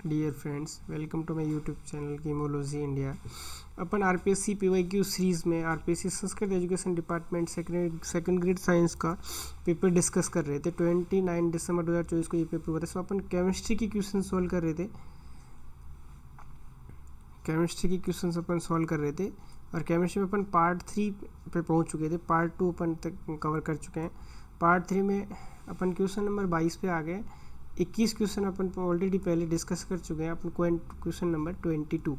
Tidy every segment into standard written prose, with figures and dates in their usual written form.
Dear friends, welcome to my YouTube channel Chemology India. अपन RPSC PYQ series में RPSC Sanskrit education department second grade science का paper discuss कर रहे थे। 29 दिसंबर 2024 को ये पेपर हुआ था। सो अपन केमिस्ट्री की क्वेश्चन सॉल्व कर रहे थे। और केमिस्ट्री में अपन पार्ट 3 पे पहुंच चुके थे। पार्ट 2 अपन तक कवर कर चुके हैं। पार्ट 3 में अपन क्वेश्चन नंबर 22 पे आ गए। 21 क्वेश्चन अपन ऑलरेडी पहले डिस्कस कर चुके हैं। अपन क्वेश्चन नंबर 22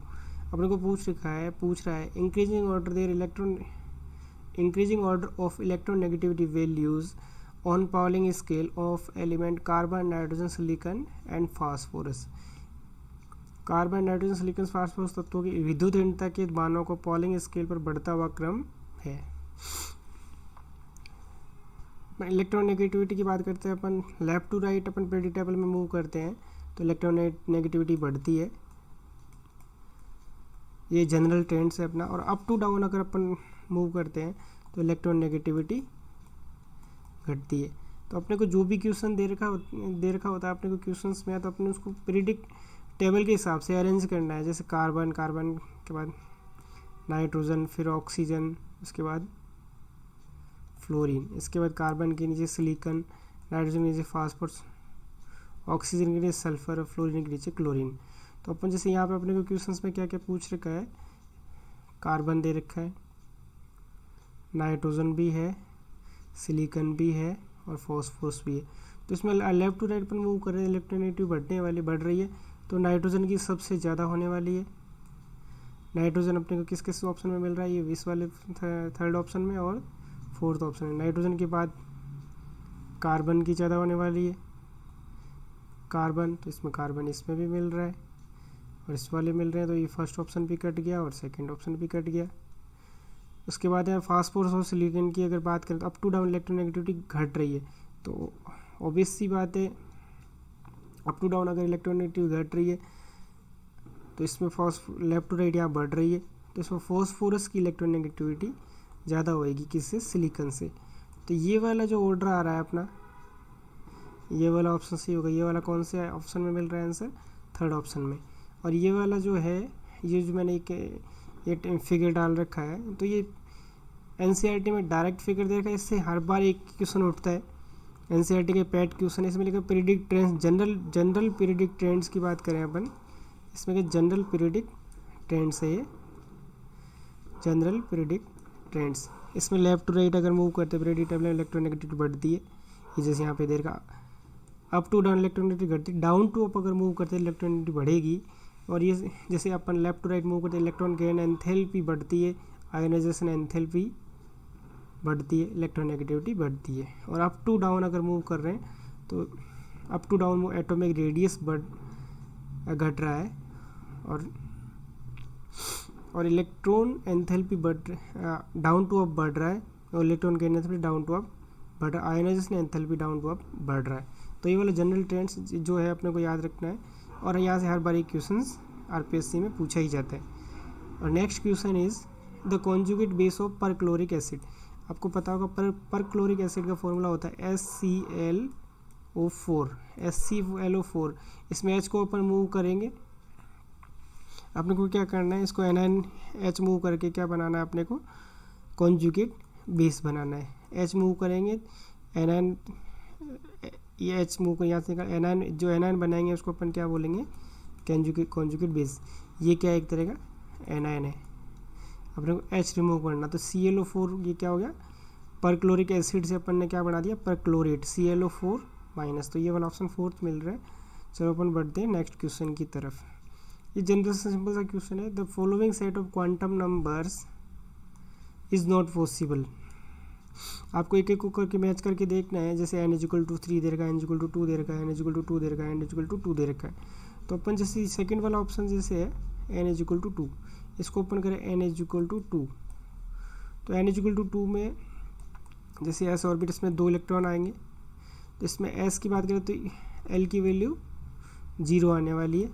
अपने को पूछ रहा है increasing order of electronegativity values on polling scale of element carbon, nitrogen, silicon and phosphorus. Carbon, nitrogen, silicon, phosphorus तत्वों की विद्युत ऋणता के मानों को पॉलिंग स्केल पर बढ़ता हुआ क्रम है। इलेक्ट्रोनेगेटिविटी की बात करते हैं अपन। लेफ्ट टू राइट अपन पीरियोडिक टेबल में मूव करते हैं तो इलेक्ट्रोनेगेटिविटी बढ़ती है। ये जनरल ट्रेंड है अपना। और अप टू डाउन अगर अपन मूव करते हैं तो इलेक्ट्रोनेगेटिविटी घटती है। तो अपने को जो भी क्वेश्चन दे रखा होता है अपने को क्वेश्चंस में, तो अपने उसको पीरियोडिक टेबल के हिसाब से अरेंज करना है। जैसे कार्बन के बाद नाइट्रोजन, फिर ऑक्सीजन, उसके बाद फ्लोरीन, इसके बाद कार्बन के नीचे सिलिकॉन, नाइट्रोजन के नीचे फास्फोरस, ऑक्सीजन के नीचे सल्फर और फ्लोरीन के नीचे क्लोरीन। तो अपन जैसे यहाँ पे अपने को क्वेश्चंस में क्या क्या पूछ रखा है, कार्बन दे रखा है, नाइट्रोजन भी है, सिलिकॉन भी है और फॉस्फोरस भी है। तो इसमें लेफ्ट टू राइट पर मूव कर रहे हैं। इलेक्ट्रोनेगेटिविटी बढ़ रही है तो नाइट्रोजन की सबसे ज़्यादा होने वाली है। नाइट्रोजन अपने को किस किस ऑप्शन में मिल रहा है, ये इस वाले थर्ड ऑप्शन में और फोर्थ ऑप्शन है। नाइट्रोजन के बाद कार्बन की ज़्यादा होने वाली है। कार्बन तो इसमें कार्बन इसमें भी मिल रहा है और इस वाले मिल रहे हैं, तो ये फर्स्ट ऑप्शन भी कट गया और सेकंड ऑप्शन भी कट गया। उसके बाद है फास्फोरस और सिलिकॉन की अगर बात करें तो अप टू डाउन इलेक्ट्रोनेगेटिविटी घट रही है। तो ऑब्वियस सी बात है, अप टू डाउन अगर इलेक्ट्रोनेगेटिविटी घट रही है तो इसमें लेफ्ट टू राइट यहाँ बढ़ रही है, तो इसमें फॉस्फोरस की इलेक्ट्रोनेगेटिविटी ज़्यादा होएगी किससे, सिलिकॉन से। तो ये वाला जो ऑर्डर आ रहा है अपना, ये वाला ऑप्शन सही होगा। ये वाला कौन से ऑप्शन में मिल रहा है आंसर, थर्ड ऑप्शन में। और ये वाला जो है, ये जो मैंने ये फिगर डाल रखा है, तो ये एनसीईआरटी में डायरेक्ट फिगर दे रखा है। इससे हर बार एक क्वेश्चन उठता है। एनसीईआरटी के पैट क्वेश्चन है, इसमें लिखा periodic trends, general periodic trends की बात करें अपन, इसमें क्या जनरल पीरियोडिक ट्रेंड्स है, ये जनरल पीरियोडिक ट्रेंड्स। इसमें लेफ्ट टू राइट अगर मूव करते हैं पीरियोडिक टेबल में इलेक्ट्रोनेगेटिविटी बढ़ती है। ये जैसे यहाँ पे देर का अप टू डाउन इलेक्ट्रोनेगेटिविटी घटती है, डाउन टू अप अगर मूव करते हैं इलेक्ट्रोनेगेटिविटी बढ़ेगी। और ये जैसे अपन लेफ्ट टू राइट मूव करते हैं इलेक्ट्रॉन गेन एंथैल्पी बढ़ती है, आयोनाइजेशन एंथैल्पी बढ़ती है, इलेक्ट्रोनेगेटिविटी बढ़ती है। और अप टू डाउन अगर मूव कर रहे हैं तो up to down atomic radius घट रहा है और electron enthalpy down to up बढ़ रहा है और electron gain enthalpy down to up बढ़ रहा है, ionisation enthalpy down to up बढ़ रहा है। तो ये वाला जनरल ट्रेंड्स जो है अपने को याद रखना है। और यहाँ से हर बार एक क्वेश्चंस आरपीएससी में पूछा ही जाता है। और next question is the conjugate base of perchloric acid. आपको पता होगा परक्लोरिक एसिड का फॉर्मूला होता है HClO4। इसमें H को अपन मूव करेंगे, अपने को क्या करना है, इसको NiH मूव करके क्या बनाना है अपने को, कॉन्जुगेट बेस बनाना है। H मूव करेंगे, एनायन, ये H मूव कर यहाँ से एनायन, जो एनायन बनाएंगे उसको अपन क्या बोलेंगे, कॉन्जुगेट बेस। ये क्या है, एक तरह का एनायन है। अपने को H रिमूव करना, तो ClO4 ये क्या हो गया, परक्लोरिक एसिड से अपन ने क्या बना दिया, परक्लोरेट, ClO4 माइनस। तो ये वाला ऑप्शन फोर्थ मिल रहा है। चलो अपन बढ़ते हैं नेक्स्ट क्वेश्चन की तरफ। ये जनरल सिंपल सा क्वेश्चन है, the following set of quantum numbers is not possible. आपको एक एक को करके मैच करके देखना है। जैसे n=3 दे रखा है, n=2 दे रखा है, n=2 दे रखा है, n=2 दे रखा है। तो अपन जैसे सेकंड वाला ऑप्शन जैसे है n=2, इसको ओपन करें n=2, तो n=2 में जैसे s ऑर्बिट, इसमें 2 इलेक्ट्रॉन आएंगे। तो इसमें s की बात करें तो l की वैल्यू 0 आने वाली है,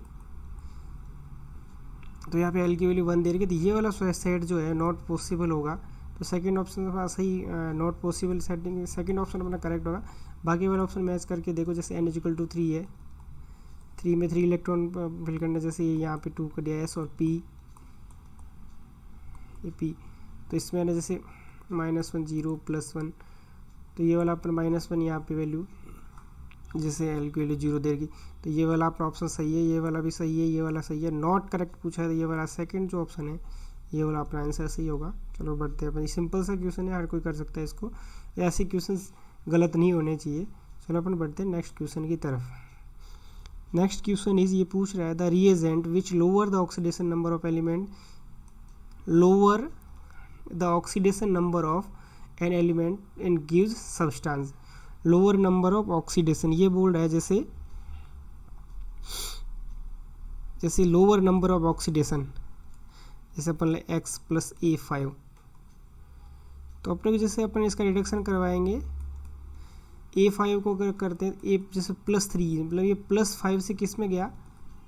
तो यहाँ पे l की वैल्यू 1 दे रही है। तो ये वाला सेट जो है नॉट पॉसिबल होगा। तो सेकंड ऑप्शन का सही not possible setting, second option अपना करेक्ट होगा। बाकी वाला ऑप्शन मैच करके देखो, जैसे n=3 है, 3 में 3 इलेक्ट्रॉन फिल करना, जैसे ये यहाँ पे 2 कर दिया S और P, ये P, तो इसमें है ना जैसे -1 0 +1, तो ये वाला अपन -1 यहाँ पे वैल्यू जैसे L की वैल्यू 0 देगी, तो ये वाला अपना ऑप्शन सही है, ये वाला भी सही है, ये वाला सही है। नॉट करेक्ट पूछा है तो ये वाला सेकंड जो ऑप्शन है ये वाला अपना आंसर सही होगा। चलो बढ़ते हैं अपन, सिंपल सा क्वेश्चन है, हर कोई कर सकता है इसको, ऐसे क्वेश्चन गलत नहीं होने चाहिए। चलो अपन बढ़ते हैं नेक्स्ट क्वेश्चन की तरफ। नेक्स्ट क्वेश्चन इज, ये पूछ रहा है the reagent which lower the oxidation number of element, lower the oxidation number of an element and gives substance. Lower number of oxidation, ये बोल रहा है जैसे लोअर नंबर ऑफ ऑक्सीडेशन, जैसे अपन ले x + A5, तो अपने को जैसे अपन इसका रिडक्शन करवाएंगे, A5 को अगर करते हैं ए जैसे +3, मतलब ये +5 से किस में गया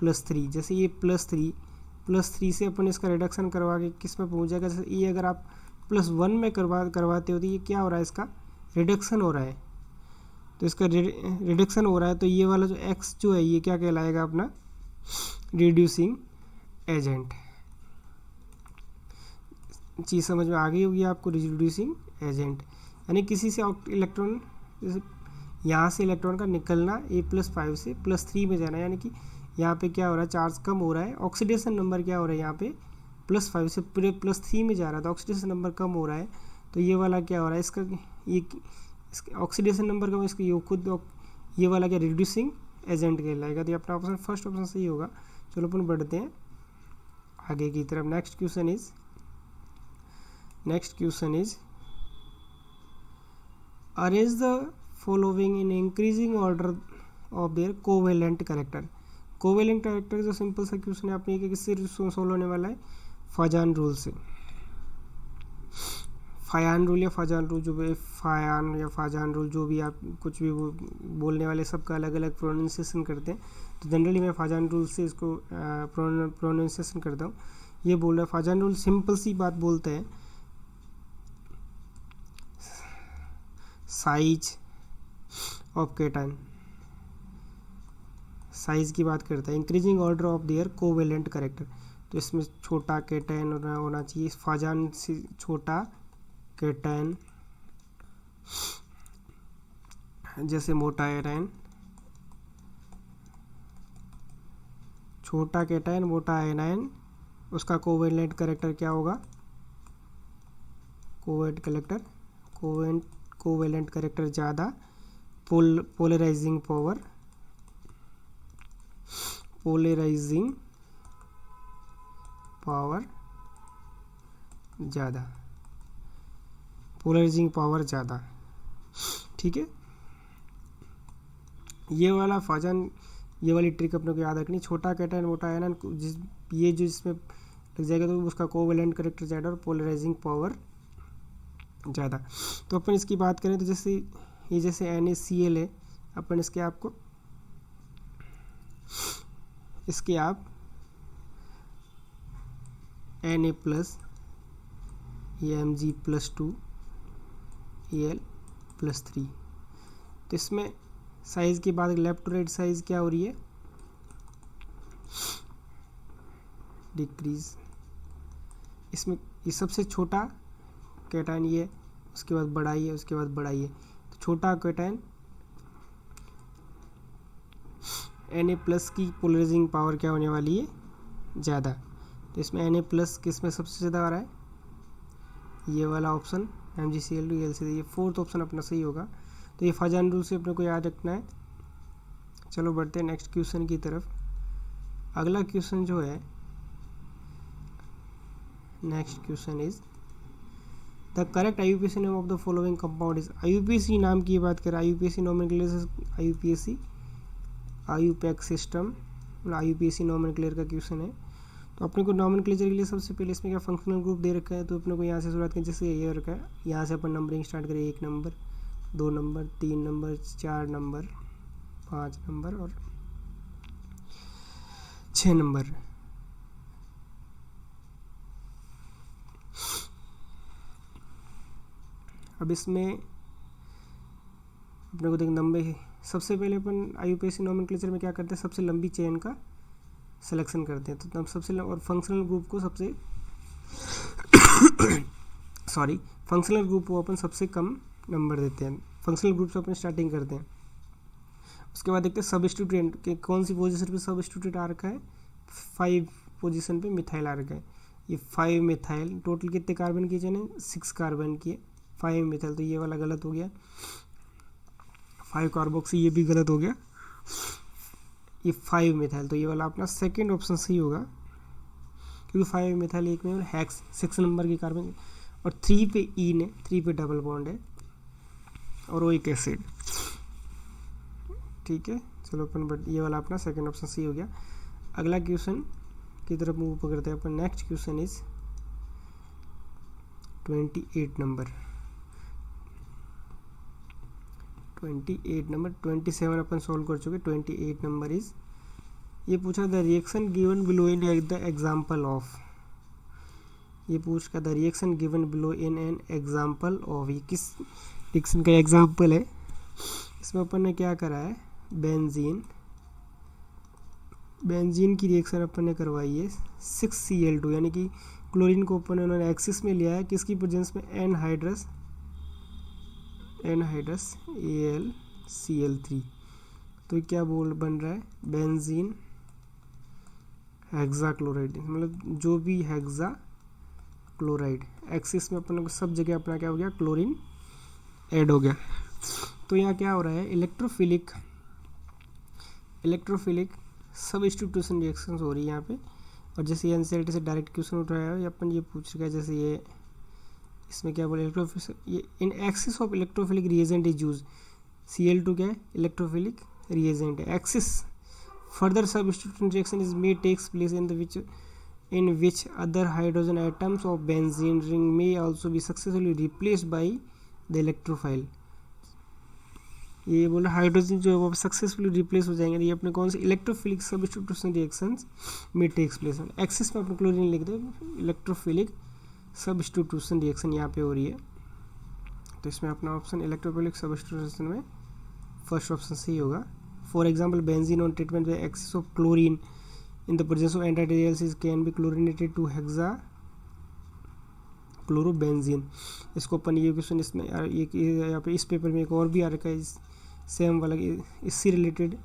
+3, जैसे ये +3 से अपन इसका रिडक्शन करवा के किस में पहुंच जाएगा, जैसे ये अगर आप +1 में करवाते हो तो ये क्या हो रहा है, इसका रिडक्शन हो रहा है, तो इसका रिडक्शन हो रहा है, तो ये वाला जो x जो है ये क्या कहलाएगा अपना रिड्यूसिंग एजेंट। चीज़ समझ में आ गई होगी आपको, रिड्यूसिंग एजेंट यानी किसी से इलेक्ट्रॉन, जैसे यहाँ से इलेक्ट्रॉन का निकलना A+5 से +3 में जाना, यानी कि यहाँ पे क्या हो रहा है, चार्ज कम हो रहा है, ऑक्सीडेशन नंबर क्या हो रहा है यहाँ पे +5 से +3 में जा रहा था, ऑक्सीडेशन नंबर कम हो रहा है, तो ये वाला क्या हो रहा है, इसका ये ऑक्सीडेशन नंबर कम, इसका ये खुद ये वाला क्या रिड्यूसिंग एजेंट कहलाएगा। तो ये अपना ऑप्शन फर्स्ट ऑप्शन सही होगा। चलो अपन बढ़ते हैं आगे की तरफ। Next question is arrange the following in increasing order of their covalent character. Covalent character जो सिंपल सा क्वेश्चन है, आपने किससे सोल्व होने वाला है, फाजान रूल से। फायान रूल या फाजान रूल, जो भी फायान या फाजान रूल, जो भी आप कुछ भी बोलने वाले सबका अलग अलग प्रोनाउंसिएशन करते हैं, तो जनरली मैं फाजान रूल से इसको प्रोनाउंसिएशन करता हूँ। ये बोल रहा है फाजान रूल सिंपल सी बात बोलता है, साइज ऑफ केटायन, साइज की बात करता है, increasing order of their covalent character, तो इसमें छोटा केटायन होना चाहिए, फाजान से छोटा केटायन, जैसे मोटा आयनायन, छोटा केटायन मोटा आयनायन, उसका कोवेलेंट कैरेक्टर क्या होगा, कोवेलेंट कैरेक्टर ज़्यादा, पोलराइजिंग पावर ज़्यादा, ठीक है। ये वाला फाजान, ये वाली ट्रिक अपने को याद रखनी, छोटा कैटायन मोटा आयन, ये जो इसमें लग जाएगा तो उसका कोवेलेंट कैरेक्टर ज़्यादा और पोलराइजिंग पावर ज़्यादा। तो अपन इसकी बात करें तो जैसे ये जैसे NaCl है, अपन इसके आप Na+, ये Mg+2 Al+3, तो इसमें साइज़ के बाद लेफ्ट टू राइट साइज़ क्या हो रही है, डिक्रीज। इसमें ये सबसे छोटा कैटायन ये, उसके बाद बड़ा ही है, उसके बाद बड़ा ही है, तो छोटा कैटायन Na+ की पोलराइजिंग पावर क्या होने वाली है, ज़्यादा, तो इसमें Na+ किस में सबसे ज़्यादा आ रहा है, ये वाला ऑप्शन MgCl2 Al, ये फोर्थ ऑप्शन अपना सही होगा। तो ये फाजान रूल से अपने को याद रखना है। चलो बढ़ते हैं नेक्स्ट क्वेश्चन की तरफ। अगला क्वेश्चन जो है, next question is the correct IUPAC name of the following compound is. IUPAC नाम की बात करें, IUPAC nomenclature, IUPAC system, IUPAC nomenclature का क्वेश्चन है। तो अपने को नोमेनक्लेचर के लिए सबसे पहले इसमें क्या फंक्शनल ग्रुप दे रखा है, तो अपने को यहाँ से शुरुआत करें, जैसे ये रखा है, यहाँ से अपन नंबरिंग स्टार्ट करें, 1 number 2 number 3 number 4 number 5 number और 6 नंबर। अब इसमें अपने को देख नंबर सबसे पहले अपन IUPAC नोमेनक्लेचर में क्या करते हैं, सबसे लंबी चेन का सिलेक्शन करते हैं। तो तब सबसे और फंक्शनल ग्रुप को सबसे फंक्शनल ग्रुप को अपन सबसे कम नंबर देते हैं। फंक्शनल ग्रुप से अपन स्टार्टिंग करते हैं। उसके बाद देखते हैं सबस्टिट्यूएंट के कौन सी पोजीशन पे सबस्टिट्यूट आ रखा है, 5 पोजीशन पे मिथाइल आ रखा है। ये 5 मिथाइल, टोटल कितने कार्बन की चेन है, 6 कार्बन की है, 5 मिथाइल, तो ये वाला गलत हो गया। 5 कार्बोक्सी, ये भी गलत हो गया। ये 5 मिथाइल, तो ये वाला अपना सेकंड ऑप्शन सही होगा, क्योंकि 5 मिथाइल एक में हेक्स 6 नंबर की कार्बन, और 3 पे ईन है, 3 पे डबल बॉन्ड है, और वो एक एसिड। ठीक है, चलो अपन बट ये वाला अपना सेकंड ऑप्शन सही हो गया। अगला क्वेश्चन की तरफ मूव करते हैं अपन। Next question is 28 number. 28 number, 27 अपन सॉल्व कर चुके। 28 नंबर इज, ये पूछा the reaction given below in the example of, ये पूछ का the reaction given below in an example of, ये किस रिएक्शन का एग्जाम्पल है। इसमें अपन ने क्या करा है, बेंजीन की रिएक्शन अपन ने करवाई है 6Cl2, यानी कि क्लोरीन को अपन उन्होंने एक्सिस में लिया है, किसकी प्रेजेंस में, एनहाइड्रस AlCl3। तो क्या बन रहा है, बेंजीन हेक्साक्लोराइड, मतलब जो भी हेक्सा क्लोराइड, एक्सिस में अपन सब जगह अपना क्या हो गया, क्लोरीन ऐड हो गया। तो यहाँ क्या हो रहा है, इलेक्ट्रोफिलिक सबस्टिट्यूशन रिएक्शंस हो रही है यहाँ पे। और जैसे एनसीईआरटी से डायरेक्ट क्वेश्चन उठाया है, अपन ये पूछ रहा है, जैसे ये इसमें क्या बोले, ये in excess of electrophilic reagent is use, Cl2 क्या है, इलेक्ट्रोफिलिक रिएजेंट है। Excess further substitution reaction is may takes place in which other hydrogen atoms of benzene ring may also be successfully replaced by the electrophile। ये बोला hydrogen जो है वो successfully replace हो जाएंगे। ये अपने कौन से, इलेक्ट्रोफिलिक सबस्टिट्यूशन रिएक्शंस में टेक्स प्लेस। एक्सिस में अपने क्लोरीन लिख दे, इलेक्ट्रोफिलिक सबस्टिट्यूशन रिएक्शन यहाँ पे हो रही है। तो इसमें अपना ऑप्शन इलेक्ट्रोफिलिक सबस्टिट्यूशन में फर्स्ट ऑप्शन सही होगा। For example benzene on treatment by Axis of chlorine in the presence of antidialysis can be chlorinated to hexachlorobenzene। इसको अपन ये क्वेश्चन इसमें यहाँ पे इस पेपर में एक और भी आ रखा है सेम वाला, इससे रिलेटेड।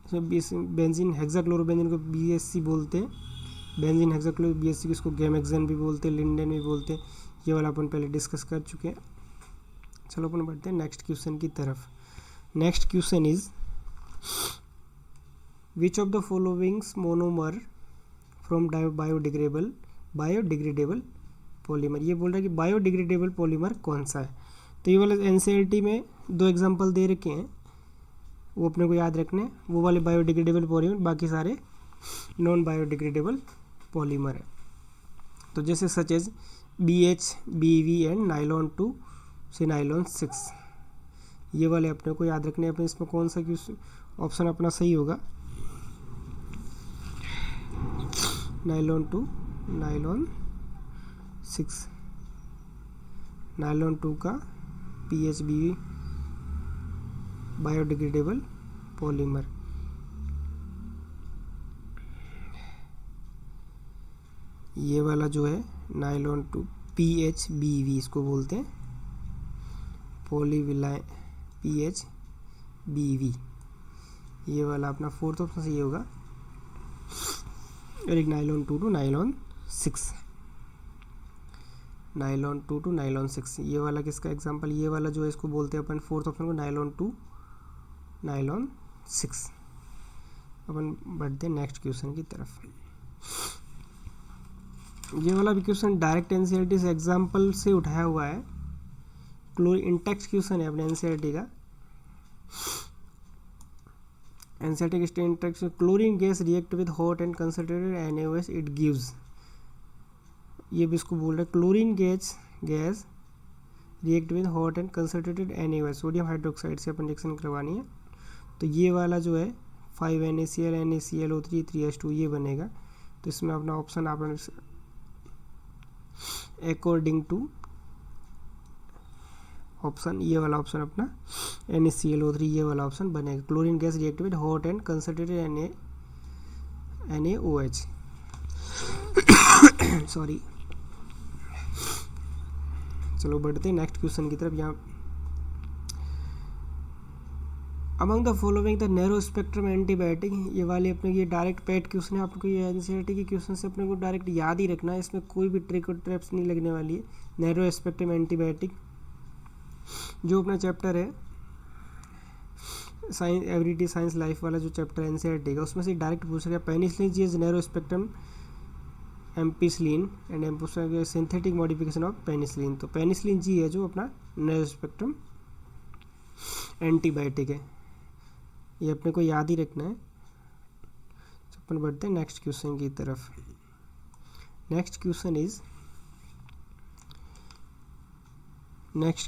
इसमें बेंजीन हेक्साक्लोरोबेंजीन को BSC बोलते हैं, बेंजीन हेक्साक्लोरो BSC को इसको गैमेक्सेन भी बोलते हैं, लिंडेन भी बोलते हैं। ये वाला अपन पहले डिस्कस कर चुके हैं। चलो अपन बढ़ते हैं नेक्स्ट क्वेश्चन की तरफ। Next question is Which of the following monomer from biodegradable polymer, ये बोल रहा है कि बायोडिग्रेडेबल पॉलीमर कौन सा है। तो ये वाला एनसीईआरटी में 2 एग्जांपल दे रखे हैं, वो अपने को याद रखने, वो वाले बायोडिग्रेडेबल पॉलीमर, बाकी सारे नॉन बायोडिग्रेडेबल पॉलीमर है। तो जैसे such as BH, BV and nylon 2 से नाइलॉन 6, ये वाले अपने को याद रखने। अपने इसमें कौन सा ऑप्शन अपना सही होगा, नाइलॉन 2, नाइलॉन 6, नाइलॉन 2 का PHBV बायोडिग्रेडेबल पॉलीमर। ये वाला जो है नाइलॉन 2 PHBV इसको बोलते हैं, पॉलीविलाइन PHBV, ये वाला अपना फोर्थ ऑप्शन सही होगा। और एक nylon 2 to nylon 6, nylon 2 to nylon 6, ये वाला किसका एग्जांपल, ये वाला जो है इसको बोलते हैं अपन फोर्थ ऑप्शन को नाइलॉन 2 नाइलॉन 6। अपन बढ़ते हैं नेक्स्ट क्वेश्चन की तरफ। ये वाला भी क्वेश्चन डायरेक्ट एनसीईआरटी से एग्जांपल से उठाया हुआ है, क्लोरीन टेक्स्ट क्वेश्चन है अपने एनसीईआरटी का। एनसीईआरटी के introduction, chlorine gas react with hot and concentrated NaOH it gives, ये भी इसको बोल रहे हैं chlorine gas react with hot and concentrated NaOH, sodium hydroxide से अपन रिएक्शन करवानी है। तो ये वाला जो है 5NaCl NaClO3 3H2 ये बनेगा। तो इसमें अपना ऑप्शन आप ऑप्शन, ये वाला ऑप्शन अपना NaClO3 ये वाला ऑप्शन बनेगा। Chlorine gas react with hot and concentrated NaOH sorry. चलो बढ़ते हैं नेक्स्ट क्वेश्चन की तरफ। यहाँ among the following the narrow spectrum antibiotic, ये वाले अपने ये डायरेक्ट पेट क्वेश्चन है, आपको ये एनसीईआरटी के क्वेश्चन से अपने को डायरेक्ट याद ही रखना है, इसमें कोई भी ट्रिक और ट्रैप्स नहीं लगने वाली है। नैरो स्पेक्ट्रम एंटीबायोटिक जो अपना चैप्टर है साइंस एवरीडे साइंस लाइफ वाला जो चैप्टर है एनसीईआरटी का, उसमें से डायरेक्ट पूछ गया penicillin G is narrow spectrum ampicillin and amoxicillin synthetic modification of penicillin. तो पेनिसिलिन जी है जो अपना नैरो स्पेक्ट्रम एंटीबायोटिक है, ये अपने को याद ही रखना है। अपन बढ़ते हैं नेक्स्ट क्वेश्चन की तरफ। नेक्स्ट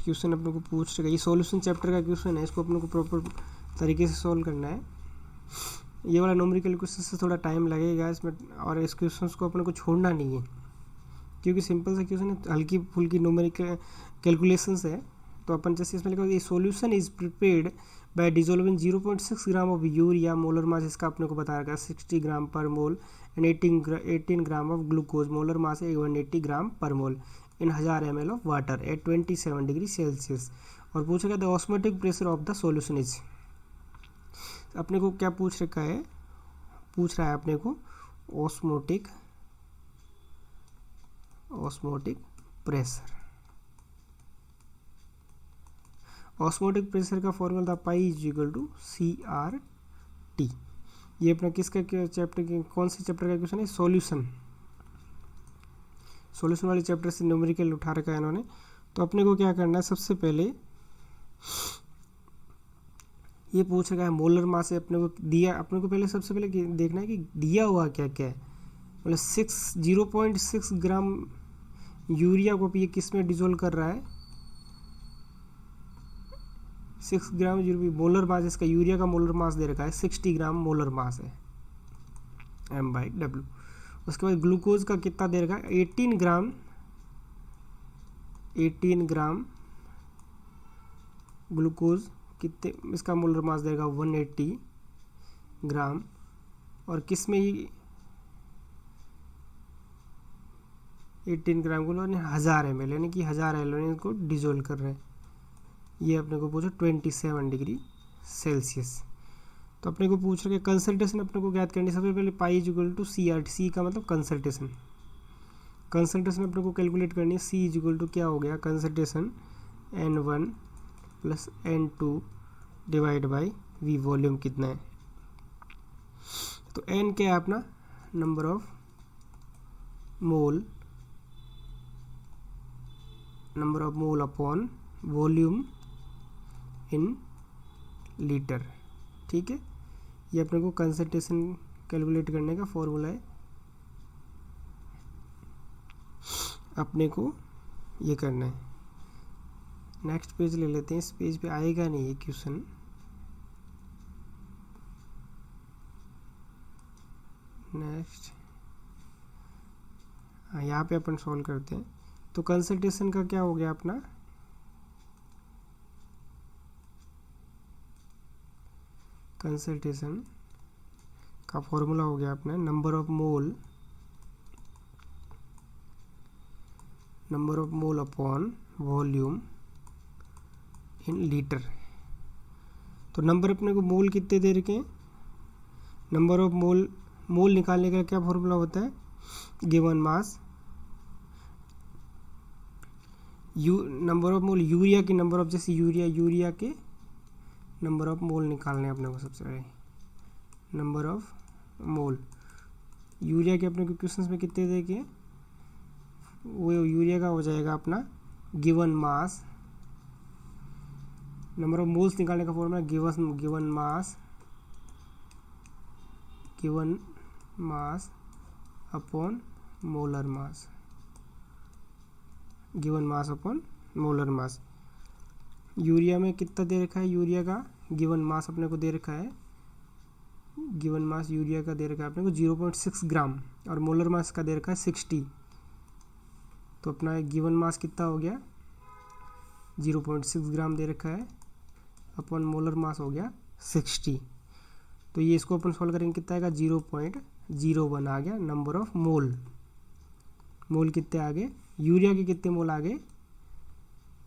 क्वेश्चन अपने को पूछ रहा है, ये सॉल्यूशन चैप्टर का क्वेश्चन है, इसको अपने को प्रॉपर तरीके से सॉल्व करना है। ये वाला न्यूमेरिकल क्वेश्चन से थोड़ा टाइम लगेगा इसमें, और इस क्वेश्चन को अपने को छोड़ना नहीं है क्योंकि सिंपल सा क्वेश्चन है, हल्की फुल्की न्यूमेरिकल कैलकुलेशंस है। तो अपन जैसे इसमें लिखा ये solution is prepared by dissolving 0.6 gram of urea, molar mass इसका अपने को बताया गया 60 ग्राम पर mole and 18 gram of glucose, molar mass 180 ग्राम पर मोल इन 1000 ml of water at 27 degree Celsius. और पूछा गया the osmotic pressure of the solution is, अपने को क्या पूछ रहा है अपने को ऑस्मोटिक प्रेशर। ऑस्मोटिक प्रेशर का फॉर्मूला था पाई इज इक्वल टू CRT। ये अपना किसका चैप्टर की कौन से चैप्टर का क्वेश्चन है? सॉल्यूशन वाले चैप्टर से न्यूमेरिकल उठा रखा है इन्होंने। तो अपने को क्या करना है, सबसे पहले ये पूछ रखा है मोलर मास से अपने को दिया, अपने को पहले सबसे पहले देखना है कि दिया हुआ क्या क्या है। मतलब 0.6 ग्राम यूरिया को ये किस में डिजोल्व कर रहा है, 6 ग्राम यूरिया मोलर मास, इसका यूरिया का मोलर मास दे रखा है 60 ग्राम मोलर मास है M/W। उसके बाद ग्लूकोज का कितना दे रखा है 18 ग्राम ग्लूकोज, कितने इसका मोलर मास देगा 180 ग्राम। और किस में ये 18 ग्राम को 1000 ml यानी कि 1000 ml को डिजोल्व कर रहे हैं। ये अपने को पूछा 27 डिग्री सेल्सियस। तो अपने को पूछ रहे कंसंट्रेशन अपने को ज्ञात करनी, सबसे पहले pi is equal to CRT, C का मतलब कंसंट्रेशन अपने को कैलकुलेट करनी है। सी इज इक्वल टू क्या हो गया concentration N1 plus N2 divide by V, volume कितना है। तो N क्या है अपना number of mole upon volume in litre, ठीक है। ये अपने को कंसंट्रेशन कैलकुलेट करने का फॉर्मूला है, अपने को ये करना है। नेक्स्ट पेज ले लेते हैं, इस पेज पे आएगा नहीं ये क्वेश्चन। नेक्स्ट यहाँ पे अपन सॉल्व करते हैं। तो कंसंट्रेशन का क्या हो गया अपना, कंसंट्रेशन का फॉर्मूला हो गया अपना number of mole upon volume in litre. तो नंबर अपने को मोल कितने दे रखे हैं, नंबर ऑफ मोल निकालने का क्या फॉर्मूला होता है, given mass number of mole urea के नंबर ऑफ, जैसे यूरिया के नंबर ऑफ मोल निकालने अपने को। सबसे पहले नंबर ऑफ मोल यूरिया के अपने को क्वेश्चंस में कितने देखे, वो यूरिया का हो जाएगा अपना given mass, number of moles निकालने का formula given mass upon molar mass, given mass upon molar mass. Urea में कितना दे रखा है, यूरिया का गिवन मास अपने को दे रखा है, गिवन मास यूरिया का दे रखा है अपने को 0.6 ग्राम और मोलर मास का दे रखा है 60। तो अपना गिवन मास कितना हो गया 0.6 ग्राम दे रखा है, अपन मोलर मास हो गया 60। तो ये इसको अपन सॉल्व करेंगे कितना आएगा 0.01 आ गया नंबर ऑफ मोल। मोल कितने आ गए, यूरिया के कितने मोल आ गए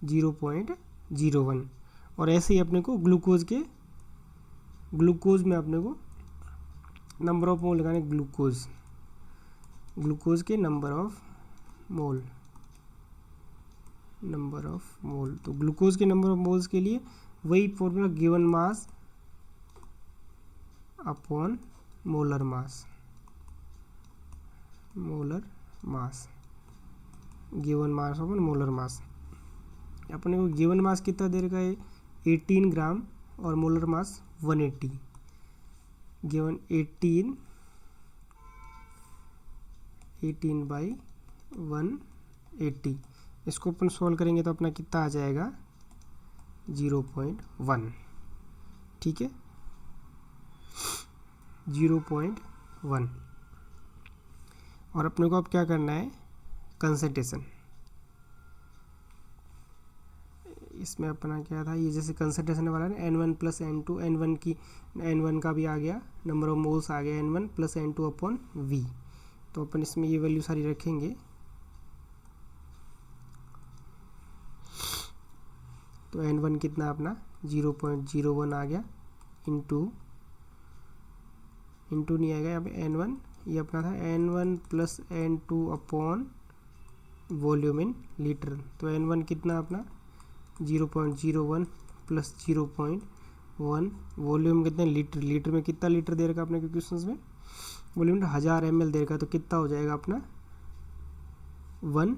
0.01। और ऐसे ही अपने को ग्लूकोज में अपने को नंबर ऑफ मोल लगाने, ग्लूकोज के नंबर ऑफ मोल। तो ग्लूकोज के नंबर ऑफ मोल्स के लिए वही formula, given mass upon molar mass, given mass upon molar mass. अपने को गिवन मास कितना दे रखा है 18 ग्राम और मोलर मास 180, गिवन 18 बाई 180। इसको अपन सॉल्व करेंगे तो अपना कितना आ जाएगा 0.1। ठीक है 0.1। और अपने को अब क्या करना है कंसंट्रेशन। इसमें अपना क्या था, ये जैसे कंसंट्रेशन वाला है N1 प्लस N2, N1 का भी आ गया, नंबर ऑफ मोल्स आ गया N1 plus N2 upon V। तो अपन इसमें ये वैल्यू सारी रखेंगे। तो N1 कितना अपना 0.01 आ गया, इंटू नहीं आएगा यहाँ पे N1, ये अपना था N1 plus N2 upon volume in litre. तो N1 कितना अपना 0.01 प्लस 0.1, वॉल्यूम कितने लीटर में कितना लीटर दे रखा अपने क्वेश्चन में, वॉल्यूम 1000 ml दे रखा। तो कितना हो जाएगा अपना 1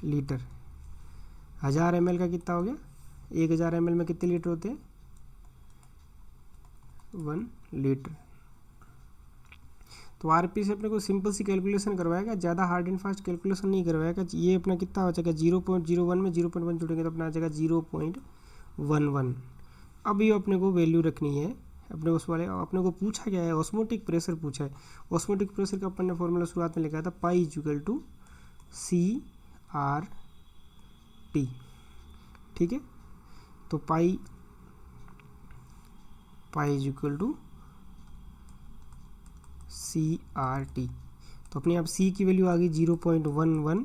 लीटर। 1000 ml का कितना हो गया, 1000 ml में कितने लीटर होते हैं 1 लीटर। तो आरपी से अपने को सिंपल सी कैलकुलेशन करवाएगा, ज़्यादा हार्ड एंड फास्ट कैलकुलेशन नहीं करवाएगा। ये अपना कितना हो जाएगा 0.01 में 0.1 जुड़ेंगे तो अपना आ जाएगा 0.11। अब ये अपने को वैल्यू रखनी है अपने उस वाले, अपने को पूछा गया है ऑस्मोटिक प्रेशर पूछा है। ऑस्मोटिक प्रेशर का अपन ने फॉर्मूला शुरुआत में लिखा था पाई इक्वल टू CRT। ठीक है, तो पाई इक्वल टू CRT। तो अपने आप C की वैल्यू आ गई 0.11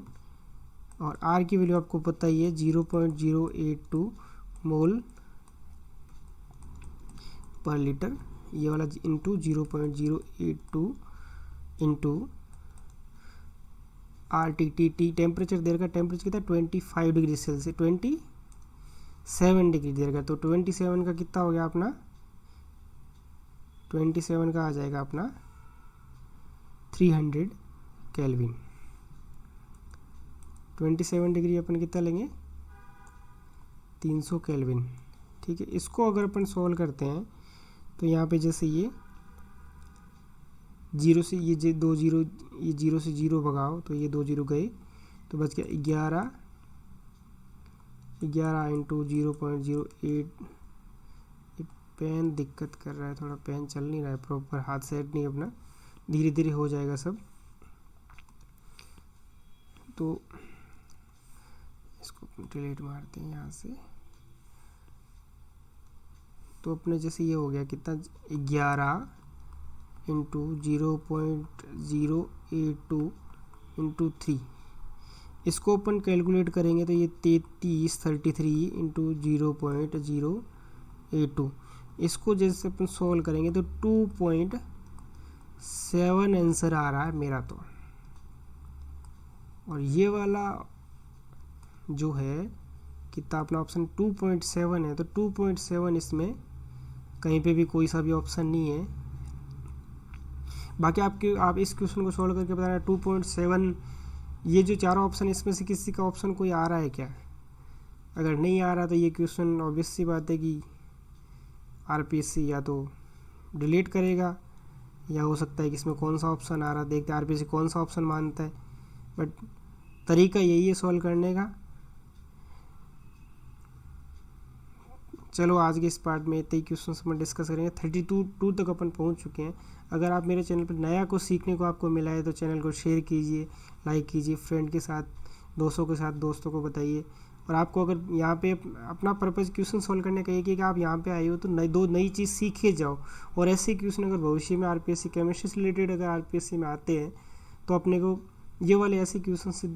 और R की वैल्यू आपको पता ही है 0.082 मोल पर लीटर, ये वाला इंटू 0.082 इंटू RT। टेम्परेचर दे रखा, टेम्परेचर कितना 25 डिग्री सेल्सियस, 27 डिग्री दे रखा। तो 27 का कितना हो गया अपना 27 का आ जाएगा अपना 300 केल्विन। 27 डिग्री अपन कितना लेंगे 300 केल्विन। ठीक है, इसको अगर अपन सॉल्व करते हैं तो यहाँ पे जैसे ये 0 से ये 2 जीरो, ये 0 से 0 भगाओ तो ये 2 जीरो गए तो बच गया 11 इंटू 0.08। पेन दिक्कत कर रहा है थोड़ा, पेन चल नहीं रहा है प्रॉपर, हाथ सेट नहीं अपना, धीरे धीरे हो जाएगा सब। तो इसको डिलीट मारते हैं यहाँ से। तो अपने जैसे ये हो गया कितना 11 इंटू 0.082 इंटू 3। इसको अपन कैलकुलेट करेंगे तो ये 33 इंटू 0.082। इसको जैसे अपन सॉल्व करेंगे तो 2.7 आंसर आ रहा है मेरा तो। और ये वाला जो है कितना अपना ऑप्शन 2.7 है, तो 2.7 इसमें कहीं पे भी कोई सा भी ऑप्शन नहीं है। बाकी आप इस क्वेश्चन को सॉल्व करके बता रहे हैं 2.7, ये जो चारों ऑप्शन इसमें से किसी का ऑप्शन कोई आ रहा है क्या? अगर नहीं आ रहा तो ये क्वेश्चन ऑब्वियस सी बात है कि आरपीएससी या तो डिलीट करेगा या हो सकता है कि इसमें कौन सा ऑप्शन आ रहा, देखते हैं आरपीएससी कौन सा ऑप्शन मानता है। बट तरीका यही है सॉल्व करने का। चलो आज के इस पार्ट में इतने ही क्वेश्चन अपन डिस्कस करेंगे। 32 तक अपन पहुंच चुके हैं। अगर आप मेरे चैनल पर नया कुछ सीखने को आपको मिला है तो चैनल को शेयर कीजिए, लाइक कीजिए, फ्रेंड के साथ, दोस्तों के साथ, दोस्तों को बताइए। और आपको अगर यहाँ पे अपना पर्पज़ क्वेश्चन सॉल्व करने का ये कि आप यहाँ पे आए हो तो दो नई चीज़ सीख के जाओ। और ऐसे क्वेश्चन अगर भविष्य में आरपीएससी केमिस्ट्री से रिलेटेड अगर आरपीएससी में आते हैं तो अपने को ये वाले ऐसे क्वेश्चन से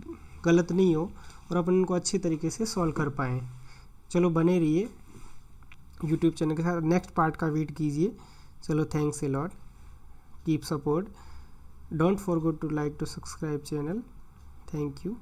गलत नहीं हो और अपन इनको अच्छे तरीके से सॉल्व कर पाएँ। चलो बने रहिए यूट्यूब चैनल के साथ, नेक्स्ट पार्ट का वेट कीजिए। चलो thanks a lot, keep support, don't forget to like to subscribe channel. Thank you.